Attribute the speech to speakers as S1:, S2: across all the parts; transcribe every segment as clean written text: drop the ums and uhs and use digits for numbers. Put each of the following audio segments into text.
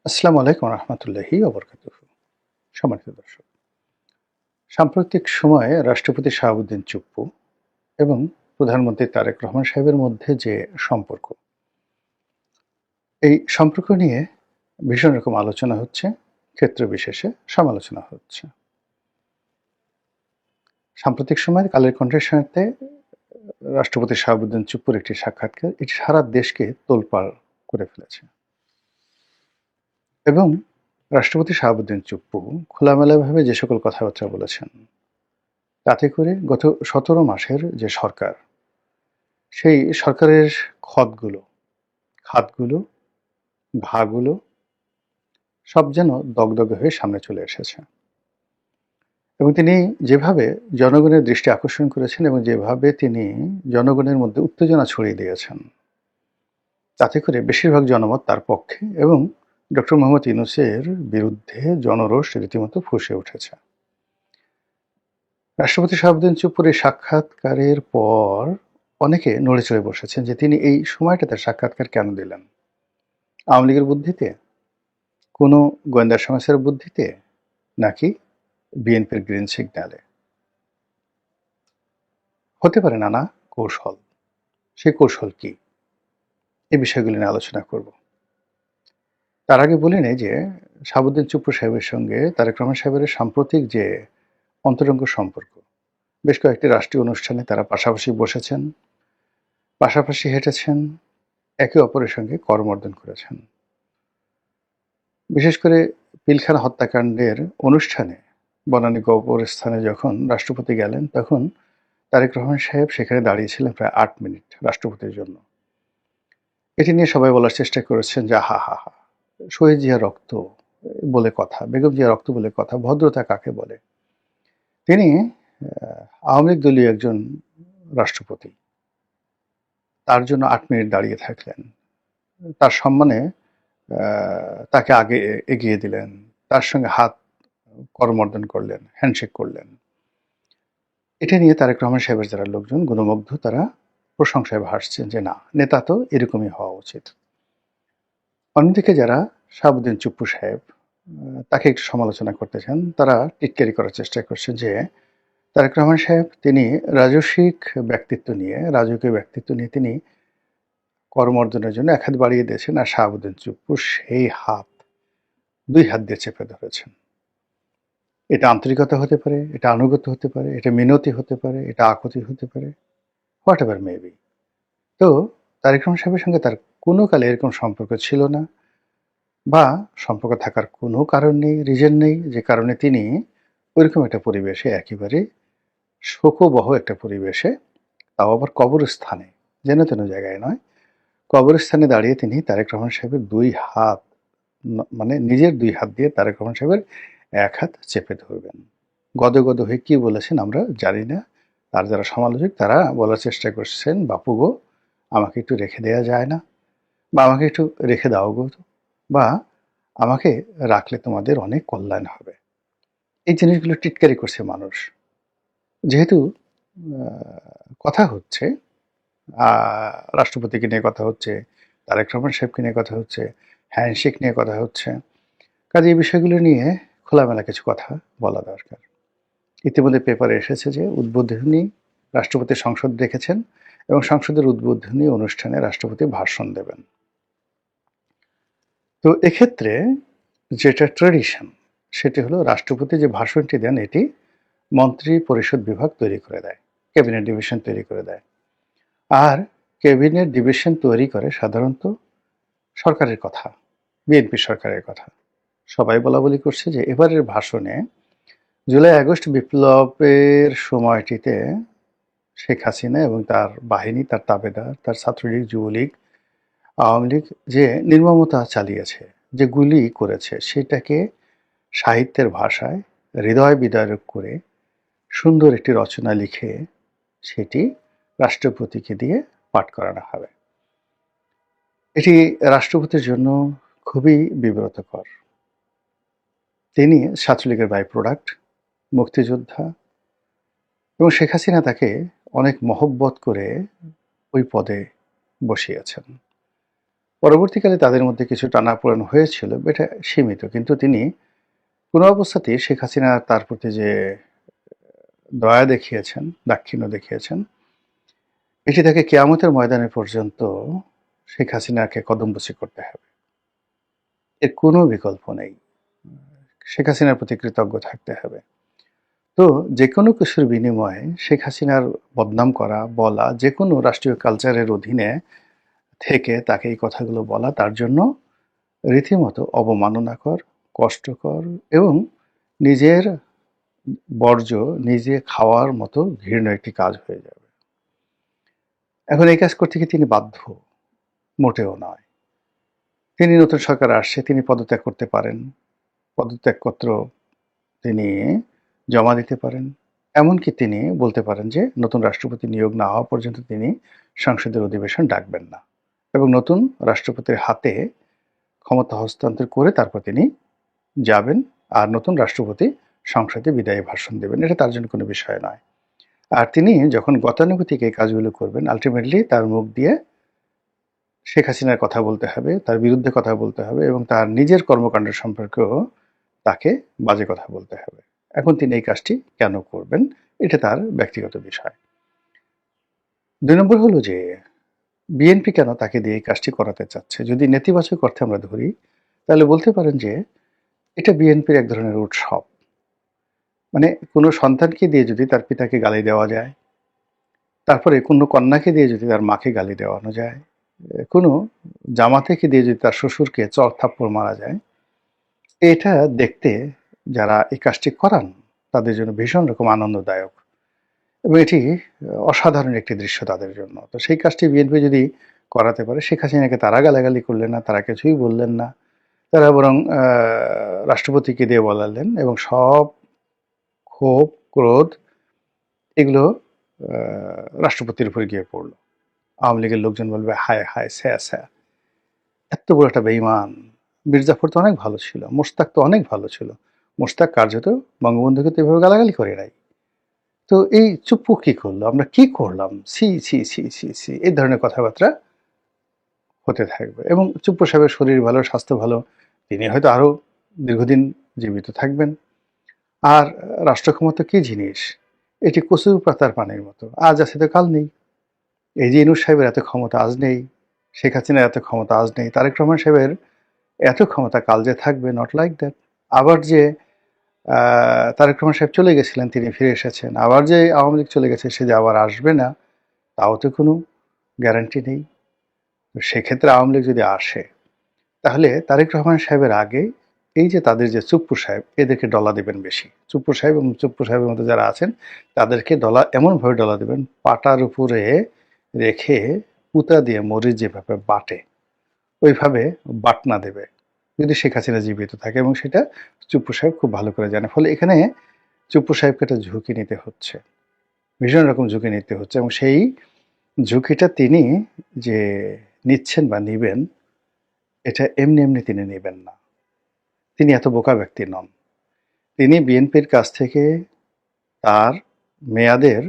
S1: আসসালামু আলাইকুম রহমতুল্লাহি ওবরকাতুহু। সম্মানিত দর্শক, সাম্প্রতিক সময়ে রাষ্ট্রপতি শাহাবুদ্দিন চুপ্পু এবং প্রধানমন্ত্রী তারেক রহমান সাহেবের মধ্যে যে সম্পর্ক, এই সম্পর্ক নিয়ে ভীষণ রকম আলোচনা হচ্ছে, ক্ষেত্র বিশেষে সমালোচনা হচ্ছে। সাম্প্রতিক সময়ে কালের কণ্ঠের সাথে রাষ্ট্রপতি শাহাবুদ্দিন চুপ্পুর একটি সাক্ষাৎকার এটি সারা দেশকে তোলপাড় করে ফেলেছে এবং রাষ্ট্রপতি শাহাবুদ্দিন চুপ্পু খোলামেলাভাবে যে সকল কথাবার্তা বলেছেন, তাতে করে গত ১৭ মাসের যে সরকার, সেই সরকারের খাতগুলো, ঘাগুলো সব যেন দগদগে হয়ে সামনে চলে এসেছে। এবং তিনি যেভাবে জনগণের দৃষ্টি আকর্ষণ করেছেন এবং যেভাবে তিনি জনগণের মধ্যে উত্তেজনা ছড়িয়ে দিয়েছেন, তাতে করে বেশিরভাগ জনমত তার পক্ষে এবং ডক্টর মোহাম্মদ ইউনূসের বিরুদ্ধে জনরোষ রীতিমতো ফুঁসে উঠেছে। রাষ্ট্রপতি শাহাবুদ্দিন চুপ্পুর এই সাক্ষাৎকারের পর অনেকে নড়ে চড়ে বসেছেন যে তিনি এই সময়টাতে সাক্ষাৎকার কেন দিলেন? আওয়ামী লীগের বুদ্ধিতে, কোনো গোয়েন্দা সংস্থার বুদ্ধিতে, নাকি বিএনপির গ্রিন সিগন্যালে? হতে পারে নানা কৌশল। সেই কৌশল কি? এই বিষয়গুলি নিয়ে আলোচনা করব। তার আগে বলে নেই যে শাহাবুদ্দিন চুপ্পু সাহেবের সঙ্গে তারেক রহমান সাহেবের সাম্প্রতিক যে অন্তরঙ্গ সম্পর্ক, বেশ কয়েকটি রাষ্ট্রীয় অনুষ্ঠানে তারা পাশাপাশি বসেছেন, পাশাপাশি হেঁটেছেন, একে অপরের সঙ্গে করমর্দন করেছেন। বিশেষ করে পিলখানা হত্যাকাণ্ডের অনুষ্ঠানে বনানী কবরস্থানে যখন রাষ্ট্রপতি গেলেন, তখন তারেক রহমান সাহেব সেখানে দাঁড়িয়েছিলেন প্রায় ৮ মিনিট রাষ্ট্রপতির জন্য। এটি নিয়ে সবাই বলার চেষ্টা করেছেন যে হা হা হা, শহীদ জিয়া রক্ত বলে কথা, বেগম জিয়া রক্ত বলে কথা, ভদ্রতা কাকে বলে? তিনি আওয়ামী লীগ দলীয় একজন রাষ্ট্রপতি, তার জন্য ৮ মিনিট দাঁড়িয়ে থাকলেন, তার সম্মানে তাকে আগে এগিয়ে দিলেন, তার সঙ্গে হাত করমর্দন করলেন, হ্যান্ডশেক করলেন। এটা নিয়ে তারেক রহমান সাহেবের যারা লোকজন গুণমুগ্ধ, তারা প্রশংসায় ভাসছেন যে না, নেতা তো এরকমই হওয়া উচিত। অন্যদিকে যারা শাহাবুদ্দিন চুপ্পু সাহেব তাকে একটু সমালোচনা করতে চান, তারা টিটকারি করার চেষ্টা করছেন যে তারেক রহমান সাহেব তিনি রাজকীয় ব্যক্তিত্ব নিয়ে তিনি করমর্দনের জন্য এক হাত বাড়িয়ে দিয়েছেন, আর শাহাবুদ্দিন চুপ্পু সেই হাত ২ হাত দিয়ে চেপে ধরেছেন। এটা আন্তরিকতা হতে পারে, এটা আনুগত্য হতে পারে, এটা মিনতি হতে পারে, এটা আকুতি হতে পারে, হোয়াট এভার মেবি। তো তারেক রহমান সাহেবের সঙ্গে তার কোনো কালে এরকম সম্পর্ক ছিল না, বা সম্পর্ক থাকার কোনো কারণ নেই, রিজন নেই, যে কারণে তিনি ওইরকম একটা পরিবেশে, একেবারে শোকবহ একটা পরিবেশে, তাও আবার কবরস্থানে, যেন তেন জায়গায় নয়, কবরস্থানে দাঁড়িয়ে তিনি তারেক রহমান সাহেবের ২ হাত, মানে নিজের ২ হাত দিয়ে তারেক রহমান সাহেবের ১ হাত চেপে ধরবেন। গদগদ হয়ে কি বলেছেন আমরা জানি না। আর যারা সমালোচক তারা বলার চেষ্টা করছেন, বাপু গো, আমাকে একটু রেখে দেয়া যায় না, বা আমাকে একটু রেখে দাও গো, বা আমাকে রাখলে তোমাদের অনেক কল্যাণ হবে। এই জিনিসগুলো টিটকারি করছে মানুষ। যেহেতু কথা হচ্ছে, রাষ্ট্রপতিকে নিয়ে কথা হচ্ছে, তারেক রহমান সাহেবকে নিয়ে কথা হচ্ছে, হ্যান্ডশেক নিয়ে কথা হচ্ছে, কাজে এই বিষয়গুলো নিয়ে খোলামেলা কিছু কথা বলা দরকার। ইতিমধ্যে পেপারে এসেছে যে উদ্বোধনী রাষ্ট্রপতি সংসদ রেখেছেন এবং সংসদের উদ্বোধনী অনুষ্ঠানে রাষ্ট্রপতি ভাষণ দেবেন। তো এক্ষেত্রে যেটা ট্র্যাডিশন, সেটি হলো রাষ্ট্রপতি যে ভাষণটি দেন এটি মন্ত্রী পরিষদ বিভাগ তৈরি করে দেয়, ক্যাবিনেট ডিভিশন তৈরি করে দেয়। আর ক্যাবিনেট ডিভিশন তৈরি করে সাধারণত সরকারের কথা, বিএনপি সরকারের কথা। সবাই বলাবলি করছে যে এবারের ভাষণে জুলাই আগস্ট বিপ্লবের সময়টিতে শেখ হাসিনা এবং তার বাহিনী, তার তাবেদার, তার ছাত্রলীগ, যুবলীগ, আওয়ামী লীগ যে নির্মমতা চালিয়েছে, যে গুলি করেছে, সেটাকে সাহিত্যের ভাষায় হৃদয় বিদারক করে সুন্দর একটি রচনা লিখে সেটি রাষ্ট্রপতিকে দিয়ে পাঠ করানো হবে। এটি রাষ্ট্রপতির জন্য খুবই বিব্রতকর। তিনি ছাত্রলীগের বাই প্রোডাক্ট, মুক্তিযোদ্ধা, এবং শেখ হাসিনা তাকে অনেক মহব্বত করে ওই পদে বসিয়েছেন। পরবর্তীকালে তাদের মধ্যে কিছু টানাপোড়েন হয়েছিল, এটা সীমিত, কিন্তু তিনি কোনো অবস্থাতেই শেখ হাসিনা তার প্রতি যে দয়া দেখিয়েছেন, দাক্ষিণ্য দেখিয়েছেন, এটি তাকে কেয়ামতের ময়দানে পর্যন্ত শেখ হাসিনাকে কদমবুসি করতে হবে। এর কোনো বিকল্প নেই। শেখ হাসিনার প্রতি কৃতজ্ঞ থাকতে হবে। তো যে কোনো কিছুর বিনিময়ে শেখ হাসিনার বদনাম করা, বলা, যে কোনো রাষ্ট্রীয় কালচারের অধীনে থেকে তাকে এই কথাগুলো বলা তার জন্য রীতিমতো অবমাননাকর, কষ্টকর এবং নিজের বর্জ্য নিজে খাওয়ার মতো ঘৃণ্য একটি কাজ হয়ে যাবে। এখন এই কাজ করতে কি তিনি বাধ্য? মোটেও নয়। তিনি নতুন সরকার আসছে, তিনি পদত্যাগ করতে পারেন, পদত্যাগপত্র তিনি জমা দিতে পারেন, এমনকি তিনি বলতে পারেন যে নতুন রাষ্ট্রপতি নিয়োগ না হওয়া পর্যন্ত তিনি সংসদের অধিবেশন ডাকবেন না এবং নতুন রাষ্ট্রপতির হাতে ক্ষমতা হস্তান্তর করে তারপর তিনি যাবেন আর নতুন রাষ্ট্রপতি সংসদে বিদায়ী ভাষণ দেবেন। এটা তার জন্য কোনো বিষয় নয়। আর তিনি যখন গতানুগতিক এই কাজগুলো করবেন, আলটিমেটলি তার মুখ দিয়ে শেখ হাসিনার কথা বলতে হবে, তার বিরুদ্ধে কথা বলতে হবে এবং তার নিজের কর্মকাণ্ড সম্পর্কেও তাকে বাজে কথা বলতে হবে। এখন তিনি এই কাজটি কেন করবেন, এটা তার ব্যক্তিগত বিষয়। ২ নম্বর হলো যে বিএনপি কেন তাকে দিয়ে এই কাজটি করাতে চাচ্ছে। যদি নেতিবাচক অর্থে আমরা ধরি, তাহলে বলতে পারেন যে এটা বিএনপির এক ধরনের উৎসব। মানে কোনো সন্তানকে দিয়ে যদি তার পিতাকে গালি দেওয়া যায়, তারপরে কোনো কন্যাকে দিয়ে যদি তার মাকে গালি দেওয়ানো যায়, কোনো জামাতাকে দিয়ে যদি তার শ্বশুরকে চর থাপ্পড় মারা যায়, এটা দেখতে যারা এই কাজটি করান তাদের জন্য ভীষণ রকম আনন্দদায়ক এবং এটি অসাধারণ একটি দৃশ্য তাদের জন্য। তো সেই কাজটি বিএনপি যদি করাতে পারে, শেখ হাসিনাকে তারা গালাগালি করলেন না, তারা কিছুই বললেন না, তারা বরং রাষ্ট্রপতিকে দিয়ে বলালেন এবং সব ক্ষোভ, ক্রোধ এগুলো রাষ্ট্রপতির উপর গিয়ে পড়লো। আওয়ামী লীগের লোকজন বলবে হায় হায় স্যা স্যা, এত বড় একটা বেঈমান। মির্জাফর তো অনেক ভালো ছিল, মোশতাক তো অনেক ভালো ছিল, মোশতাক কার্যত বঙ্গবন্ধুকে তো এভাবে গালাগালি করে নাই। তো এই চুপ্পু কি করলো, আমরা কি করলাম, সি সি সি সি সি, এই ধরনের কথাবার্তা হতে থাকবে এবং চুপ্পু সাহেবের শরীর ভালো, স্বাস্থ্য ভালো, তিনি হয়তো আরো দীর্ঘদিন জীবিত থাকবেন। আর রাষ্ট্র ক্ষমতা কি জিনিস, এটি কচুর পাতার পানির মতো, আজ আছে তো কাল নেই। এই যে ইনুস সাহেবের এত ক্ষমতা আজ নেই, শেখ হাসিনার এত ক্ষমতা আজ নেই, তারেক রহমান সাহেবের এত ক্ষমতা কাল যে থাকবে, নট লাইক দ্যাট। আবার যে তারেক রহমান সাহেব চলে গেছিলেন, তিনি ফিরে এসেছেন, আবার যে আওয়ামী লীগ চলে গেছে সে যে আবার আসবে না, তাও তো কোনো গ্যারান্টি নেই। তো সেক্ষেত্রে আওয়ামী লীগ যদি আসে, তাহলে তারেক রহমান সাহেবের আগে এই যে তাদের যে চুপ্পু সাহেব, এদেরকে ডলা দেবেন বেশি। চুপ্পু সাহেব এবং চুপ্পু সাহেবের মধ্যে যারা আছেন তাদেরকে ডলা এমনভাবে ডলা দেবেন, পাটার উপরে রেখে পুতা দিয়ে মরিচ যেভাবে বাটে ওইভাবে বাটনা দেবে যদি শেখ হাসিনা জীবিত থাকে, এবং সেটা চুপ্পু সাহেব খুব ভালো করে জানে। ফলে এখানে চুপ্পু সাহেবকে একটা ঝুঁকি নিতে হচ্ছে, ভীষণ রকম ঝুঁকি নিতে হচ্ছে, এবং সেই ঝুঁকিটা তিনি যে নিচ্ছেন বা নিবেন, এটা এমনি এমনি তিনি নেবেন না। তিনি এত বোকা ব্যক্তি নন। তিনি বিএনপির কাছ থেকে তার মেয়াদের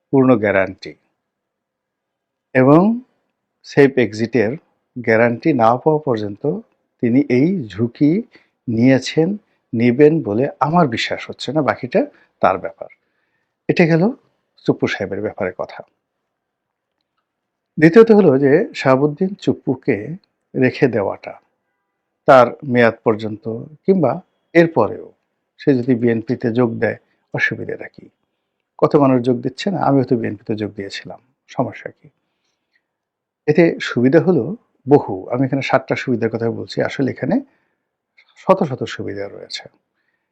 S1: পূর্ণ গ্যারান্টি এবং সেফ এক্সিটের গ্যারান্টি না পাওয়া পর্যন্ত তিনি এই ঝুঁকি নিয়েছেন, নিবেন বলে আমার বিশ্বাস হচ্ছে না। বাকিটা তার ব্যাপার। এটা গেল চুপ্পু সাহেবের ব্যাপারে কথা। দ্বিতীয়ত হলো যে শাহাবুদ্দিন চুপ্পুকে রেখে দেওয়াটা তার মেয়াদ পর্যন্ত কিংবা এরপরেও সে যদি বিএনপিতে যোগ দেয়, অসুবিধাটা কি? কত মানুষ যোগ দিচ্ছে না? আমিও তো বিএনপিতে যোগ দিয়েছিলাম, সমস্যা কি? এতে সুবিধা হলো বহু। আমি এখানে ৭টা সুবিধার কথা বলছি, আসলে এখানে শত শত সুবিধা রয়েছে।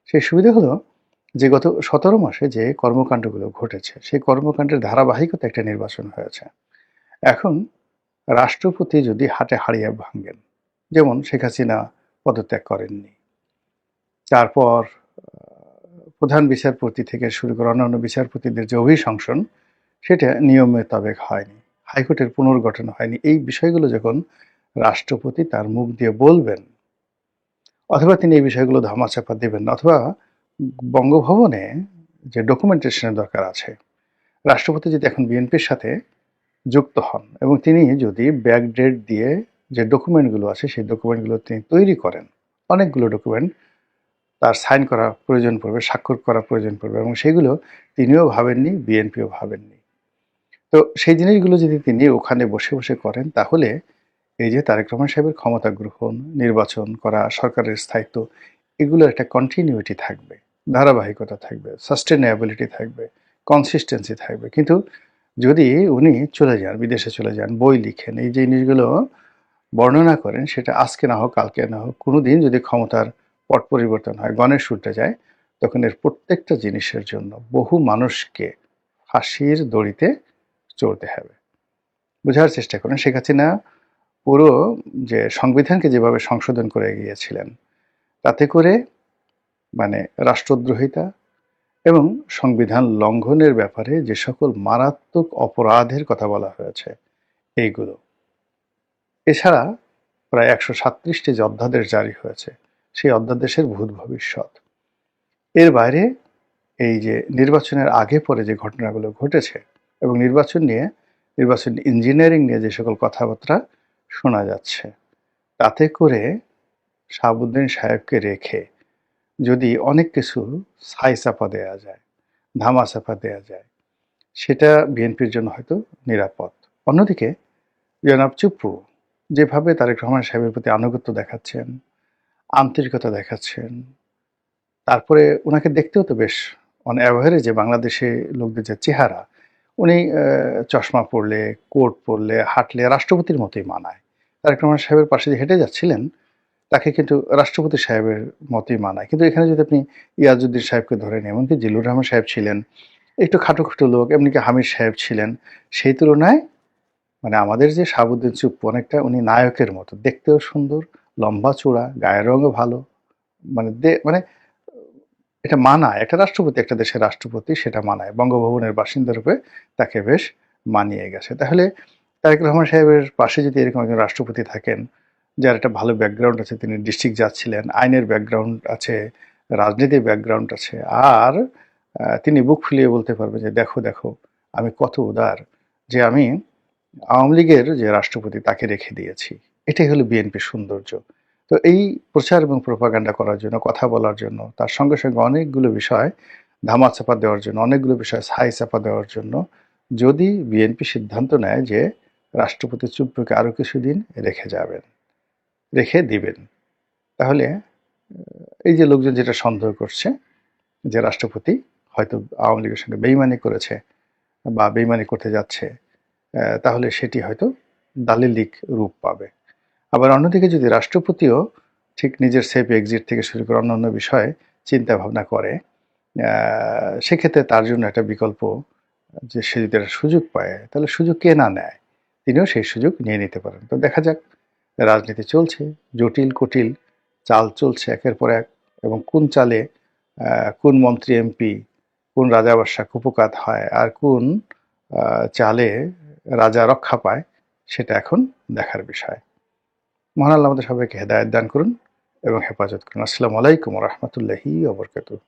S1: সেই সুবিধা হলো যে গত ১৭ মাসে যে কর্মকাণ্ডগুলো ঘটেছে, সেই কর্মকাণ্ডের ধারাবাহিকতা একটা নির্বাচন হয়েছে। এখন রাষ্ট্রপতি যদি হাটে হাড়িয়ে ভাঙেন, যেমন শেখ হাসিনা পদত্যাগ করেননি, তারপর প্রধান বিচারপতি থেকে শুরু করে অন্যান্য বিচারপতিদের যে অভিশংসন, সেটা নিয়ম মোতাবেক হয়নি, হাইকোর্টের পুনর্গঠন হয়নি। এই বিষয়গুলো যখন রাষ্ট্রপতি তার মুখ দিয়ে বলবেন, অথবা তিনি এই বিষয়গুলো ধামাচাপা দেবেন না, অথবা বঙ্গভবনে যে ডকুমেন্টেশনের দরকার আছে, রাষ্ট্রপতি যদি এখন বিএনপির সাথে যুক্ত হন এবং তিনি যদি ব্যাকডেট দিয়ে যে ডকুমেন্টগুলো আছে সেই ডকুমেন্টগুলো তিনি তৈরি করেন, অনেকগুলো ডকুমেন্ট তার সাইন করা প্রয়োজন পড়বে, স্বাক্ষর করা প্রয়োজন পড়বে, এবং সেগুলো তিনিও ভাবেননি, বিএনপিও ভাবেননি। তো সেই জিনিসগুলো যদি তিনি ওখানে বসে বসে করেন, তাহলে এই যে তারেক রহমান সাহেবের ক্ষমতা গ্রহণ, নির্বাচন করা, সরকারের স্থায়িত্ব, এগুলোর একটা কন্টিনিউটি থাকবে, ধারাবাহিকতা থাকবে, সাস্টেনেবিলিটি থাকবে, কনসিস্টেন্সি থাকবে। কিন্তু যদি উনি চলে যান, বিদেশে চলে যান, বই লিখেন, এই যে জিনিসগুলো বর্ণনা করেন, সেটা আজকে না হোক, কালকে না হোক, কোনো দিন যদি ক্ষমতার পট পরিবর্তন হয়, গণেশ উল্টে যায়, তখন এর প্রত্যেকটা জিনিসের জন্য বহু মানুষকে ফাঁসির দড়িতে চড়তে হবে। বোঝার চেষ্টা করেন, শেখ হাসিনা পুরো যে সংবিধানকে যেভাবে সংশোধন করে গিয়েছিলেন, তাতে করে মানে রাষ্ট্রদ্রোহিতা এবং সংবিধান লঙ্ঘনের ব্যাপারে যে সকল মারাত্মক অপরাধের কথা বলা হয়েছে এইগুলো, এছাড়া প্রায় 137টি যে অধ্যাদেশ জারি হয়েছে, সেই অধ্যাদেশের ভূত ভবিষ্যৎ, এর বাইরে এই যে নির্বাচনের আগে পরে যে ঘটনাগুলো ঘটেছে এবং নির্বাচন নিয়ে, নির্বাচন ইঞ্জিনিয়ারিং নিয়ে যে সকল কথাবার্তা শোনা যাচ্ছে, তাতে করে শাহাবুদ্দিন সাহেবকে রেখে যদি অনেক কিছু ছাই চাপা দেওয়া যায়, ধামা চাপা দেওয়া যায়, সেটা বিএনপির জন্য হয়তো নিরাপদ। অন্যদিকে জনাব চুপ্পু যেভাবে তারেক রহমান সাহেবের প্রতি আনুগত্য দেখাচ্ছেন, আন্তরিকতা দেখাচ্ছেন, তারপরে ওনাকে দেখতেও তো বেশ অন অ্যাভারেজে বাংলাদেশে লোকদের যে চেহারা, উনি চশমা পরলে, কোট পরলে, হাঁটলে রাষ্ট্রপতির মতোই মানায়। তারেক রহমান সাহেবের পাশে যে হেঁটে যাচ্ছিলেন, তাকে কিন্তু রাষ্ট্রপতি সাহেবের মতোই মানায়। কিন্তু এখানে যদি আপনি ইয়াজউদ্দিন সাহেবকে ধরেন, এমনকি জিল্লুর রহমান সাহেব ছিলেন একটু খাটো লোক, এমনকি হামিদ সাহেব ছিলেন, সেই তুলনায় মানে আমাদের যে শাহাবুদ্দিন চুপ্পু, অনেকটা উনি নায়কের মতো, দেখতেও সুন্দর, লম্বা চূড়া, গায়ের রঙও ভালো, মানে মানে এটা মানায়, একটা রাষ্ট্রপতি, একটা দেশের রাষ্ট্রপতি, সেটা মানায়। বঙ্গভবনের বাসিন্দা রূপে তাকে বেশ মানিয়ে গেছে। তাহলে তারেক রহমান সাহেবের পাশে যদি এরকম একজন রাষ্ট্রপতি থাকেন, যার একটা ভালো ব্যাকগ্রাউন্ড আছে, তিনি ডিস্ট্রিক্ট জাজ ছিলেন, আইনের ব্যাকগ্রাউন্ড আছে, রাজনীতির ব্যাকগ্রাউন্ড আছে, আর তিনি বুক ফুলিয়ে বলতে পারবেন যে দেখো দেখো আমি কত উদার, যে আমি আওয়ামী লীগের যে রাষ্ট্রপতি তাকে রেখে দিয়েছি। এটাই হলো বিএনপির সৌন্দর্য। তো এই প্রচার এবং প্রোপাগান্ডা করার জন্য, কথা বলার জন্য, তার সঙ্গে সঙ্গে অনেকগুলো বিষয় ধামা চাপা দেওয়ার জন্য, অনেকগুলো বিষয় ছাই চাপা দেওয়ার জন্য যদি বিএনপি সিদ্ধান্ত নেয় যে রাষ্ট্রপতি চুপ্পুকে আরও কিছুদিন রেখে যাবেন, রেখে দিবেন, তাহলে এই যে লোকজন যেটা সন্দেহ করছে যে রাষ্ট্রপতি হয়তো আওয়ামী লীগের সঙ্গে বেইমানি করেছে বা বেইমানি করতে যাচ্ছে, তাহলে সেটি হয়তো দালিলিক রূপ পাবে। আবার অন্যদিকে যদি রাষ্ট্রপতিও ঠিক নিজের সেফ এক্সিট থেকে শুরু করে অন্যান্য বিষয়ে চিন্তা ভাবনা করে, সেক্ষেত্রে তার জন্য একটা বিকল্প, যে সে যদি একটা সুযোগ পায়, তাহলে সুযোগ কে না নেয়, তিনিও সেই সুযোগ নিয়ে নিতে পারেন। তো দেখা যাক, রাজনীতি চলছে, জটিল কুটিল চাল চলছে একের পর এক, এবং কোন চালে কোন মন্ত্রী এমপি, কোন রাজা বাদশাহ কুপকাত হয়, আর কোন চালে রাজা রক্ষা পায়, সেটা এখন দেখার বিষয়। মহান আল্লাহ আমাদের সবাইকে হেদায়েত দান করুন এবং হেফাজত করুন। আসসালামু আলাইকুম ওয়া রাহমাতুল্লাহি ওয়া বারাকাতুহু।